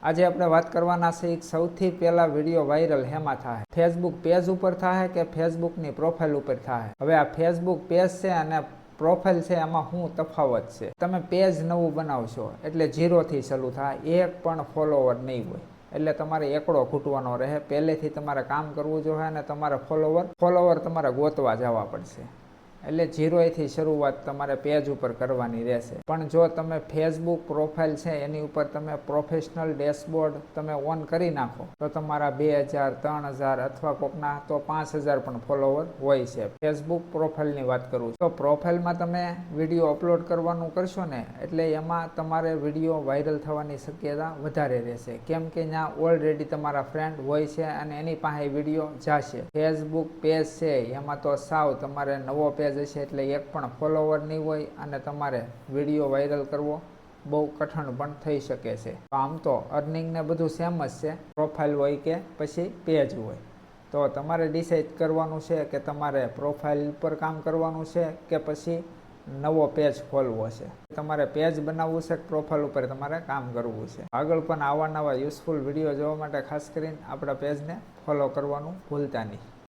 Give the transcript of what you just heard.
આજે આપણે વાત કરવાના છે એક સૌથી પહેલા વિડીયો વાયરલ હેમાં થાય, ફેસબુક પેજ ઉપર થાય કે ફેસબુકની પ્રોફાઇલ ઉપર થાય. હવે આ ફેસબુક પેજ છે અને પ્રોફાઇલ છે, એમાં શું તફાવત છે? તમે પેજ નવું બનાવશો એટલે 0 થી શરૂ થાય, એક પણ ફોલોવર નહીં હોય, એટલે તમારે એકડો ખૂટવાનો રહે. પહેલેથી તમારે કામ કરવું જોઈએ અને તમારે ફોલોવર તમારે ગોતવા જવા પડશે. એટલે 0 થી શરૂઆત તમારે પેજ ઉપર કરવાની રહેશે. પણ જો તમે ફેસબુક પ્રોફાઇલ છે એની ઉપર તમે પ્રોફેશનલ ડેશબોર્ડ તમે ઓન કરી નાખો તો તમારા 2000, 3000 અથવા કોકના તો 5000 પણ ફોલોવર હોય છે. ફેસબુક પ્રોફાઇલની વાત કરું તો પ્રોફાઇલમાં તમે વિડીયો અપલોડ કરવાનું કરશો ને એટલે એમાં તમારે વિડીયો વાયરલ થવાની શક્યતા વધારે રહેશે, કેમ કે ત્યાં ઓલરેડી તમારા ફ્રેન્ડ હોય છે અને એની પાસે વિડીયો જશે. ફેસબુક પેજ છે એમાં તો સાવ તમારે નવો પેજ હશે એટલે એક પણ ફોલોવર નહીં હોય અને તમારે વિડીયો વાયરલ કરવો બહુ કઠણ પણ થઈ શકે છે. આમ તો અર્નિંગ ને બધું સેમ જ છે, પ્રોફાઇલ હોય કે પછી પેજ હોય. તો તમારે ડિસાઈડ કરવાનું છે કે તમારે પ્રોફાઇલ પર કામ કરવાનું છે કે પછી નવો પેજ ખોલવો છે. તમારે પેજ બનાવવું છે કે પ્રોફાઇલ ઉપર તમારે કામ કરવું છે. આગળ પણ આવા નવા યુઝફુલ વિડીયો જોવા માટે ખાસ કરીને આપણા પેજને ફોલો કરવાનું ભૂલતા નહીં.